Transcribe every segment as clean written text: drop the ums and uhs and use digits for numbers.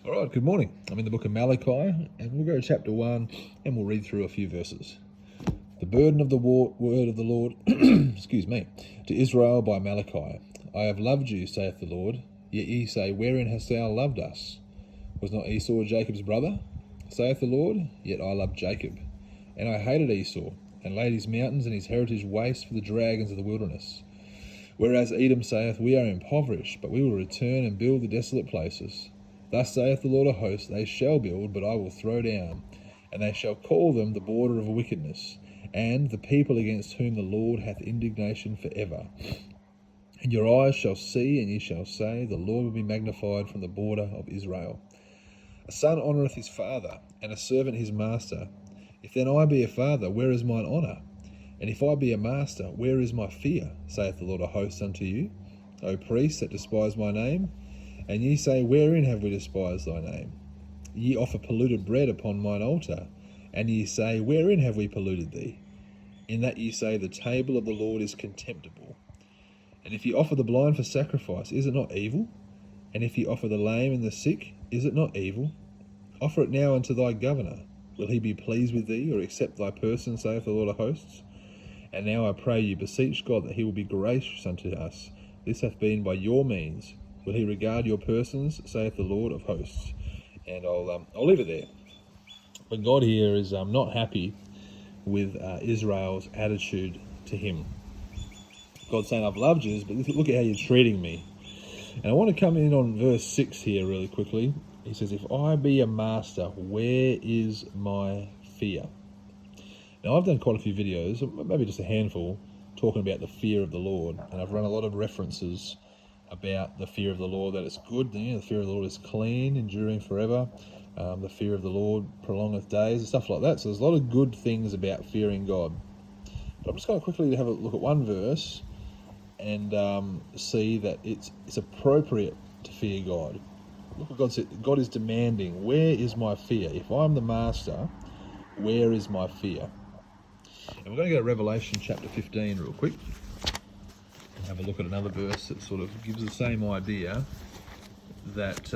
All right, good morning. I'm in the book of Malachi, and we'll go to chapter 1, and we'll read through a few verses. The burden of the word of the Lord, excuse me, to Israel by Malachi. I have loved you, saith the Lord. Yet ye say, wherein hast thou loved us? Was not Esau Jacob's brother? Saith the Lord, yet I loved Jacob. And I hated Esau, and laid his mountains and his heritage waste for the dragons of the wilderness. Whereas Edom saith, we are impoverished, but we will return and build the desolate places. Thus saith the Lord of hosts, they shall build, but I will throw down, and they shall call them the border of wickedness, and the people against whom the Lord hath indignation for ever. And your eyes shall see, and ye shall say, the Lord will be magnified from the border of Israel. A son honoureth his father, and a servant his master. If then I be a father, where is mine honour? And if I be a master, where is my fear? Saith the Lord of hosts unto you, O priests that despise my name. And ye say, wherein have we despised thy name? Ye offer polluted bread upon mine altar. And ye say, wherein have we polluted thee? In that ye say, the table of the Lord is contemptible. And if ye offer the blind for sacrifice, is it not evil? And if ye offer the lame and the sick, is it not evil? Offer it now unto thy governor. Will he be pleased with thee, or accept thy person, saith the Lord of hosts? And now I pray you, beseech God that he will be gracious unto us. This hath been by your means. Will he regard your persons, saith the Lord of hosts? And I'll leave it there. But God here is not happy with Israel's attitude to him. God's saying, I've loved you, but look at how you're treating me. And I want to come in on verse 6 here really quickly. He says, if I be a master, where is my fear? Now, I've done quite a few videos, maybe just a handful, talking about the fear of the Lord. And I've run a lot of references about the fear of the Lord, that it's good. The fear of the Lord is clean, enduring forever. The fear of the Lord prolongeth days and stuff like that. So there's a lot of good things about fearing God. But I'm just going to quickly have a look at one verse and see that it's appropriate to fear God. Look what God said. God is demanding, where is my fear? If I'm the master, where is my fear? And we're going to go to Revelation chapter 15 real quick. Have a look at another verse that sort of gives the same idea that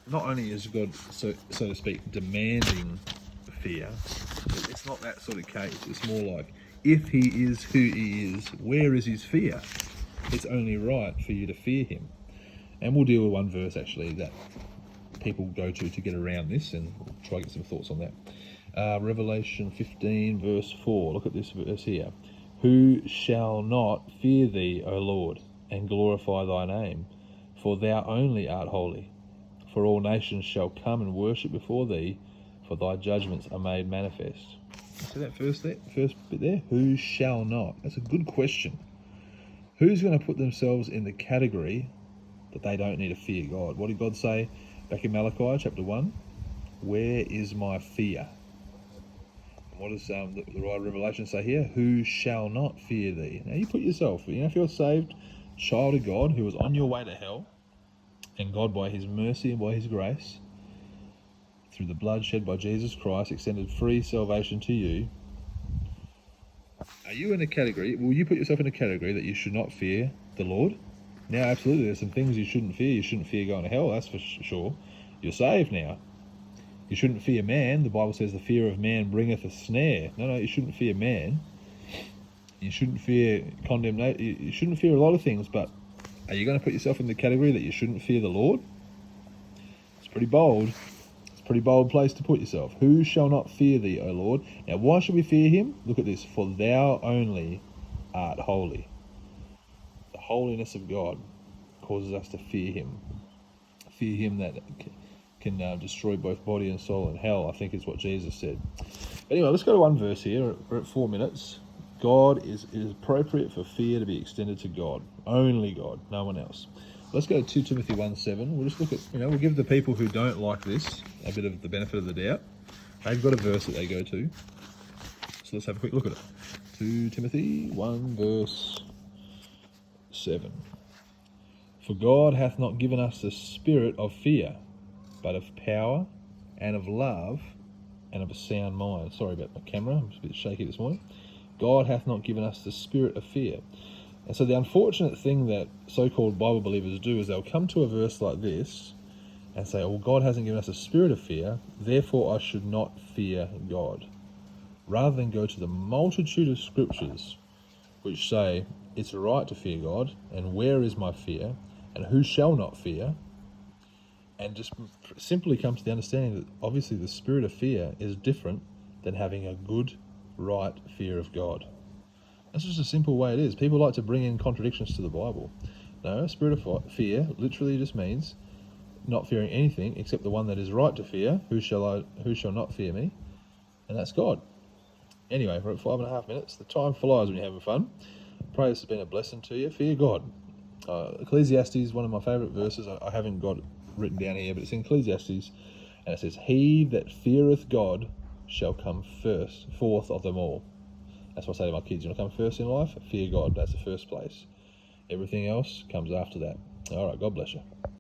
not only is God, so to speak, demanding fear, it's not that sort of case. It's more like, if he is who he is, where is his fear? It's only right for you to fear him. And we'll deal with one verse actually that people go to get around this, and we'll try to get some thoughts on that. Revelation 15 verse 4. Look at this verse here. Who shall not fear thee, O Lord, and glorify thy name? For thou only art holy. For all nations shall come and worship before thee, for thy judgments are made manifest. See that first bit there? Who shall not? That's a good question. Who's going to put themselves in the category that they don't need to fear God? What did God say back in Malachi chapter 1? Where is my fear? What does the writer of Revelation say here? Who shall not fear thee? Now you put yourself, if you're a saved child of God who was on your way to hell, and God by his mercy and by his grace, through the blood shed by Jesus Christ, extended free salvation to you, are you in a category, will you put yourself in a category that you should not fear the Lord? Now absolutely, there's some things you shouldn't fear. You shouldn't fear going to hell, that's for sure. You're saved now. You shouldn't fear man. The Bible says the fear of man bringeth a snare. No, you shouldn't fear man. You shouldn't fear condemnation. You shouldn't fear a lot of things, but are you going to put yourself in the category that you shouldn't fear the Lord? It's pretty bold. It's a pretty bold place to put yourself. Who shall not fear thee, O Lord? Now, why should we fear him? Look at this. For thou only art holy. The holiness of God causes us to fear him. Fear him that can destroy both body and soul in hell, I think is what Jesus said. But anyway, let's go to one verse here. We're at 4 minutes. God it is appropriate for fear to be extended to God. Only God, no one else. Let's go to 2 Timothy 1:7. We'll just look at, we'll give the people who don't like this a bit of the benefit of the doubt. They've got a verse that they go to. So let's have a quick look at it. 2 Timothy 1 verse 7. For God hath not given us the spirit of fear, but of power and of love and of a sound mind. Sorry about my camera, I'm just a bit shaky this morning. God hath not given us the spirit of fear. And so the unfortunate thing that so-called Bible believers do is they'll come to a verse like this and say, well, God hasn't given us a spirit of fear, therefore I should not fear God. Rather than go to the multitude of scriptures which say it's right to fear God, and where is my fear, and who shall not fear, and just simply come to the understanding that obviously the spirit of fear is different than having a good, right fear of God. That's just a simple way it is. People like to bring in contradictions to the Bible. No, a spirit of fear literally just means not fearing anything except the one that is right to fear. Who shall not fear me? And that's God. Anyway, we're at 5.5 minutes. The time flies when you're having fun. Pray this has been a blessing to you. Fear God. Ecclesiastes, one of my favourite verses. I haven't got it written down here, but it's in Ecclesiastes, and it says, "He that feareth God shall come forth of them all." That's what I say to my kids. You want to come first in life? Fear God. That's the first place. Everything else comes after that. All right, God bless you.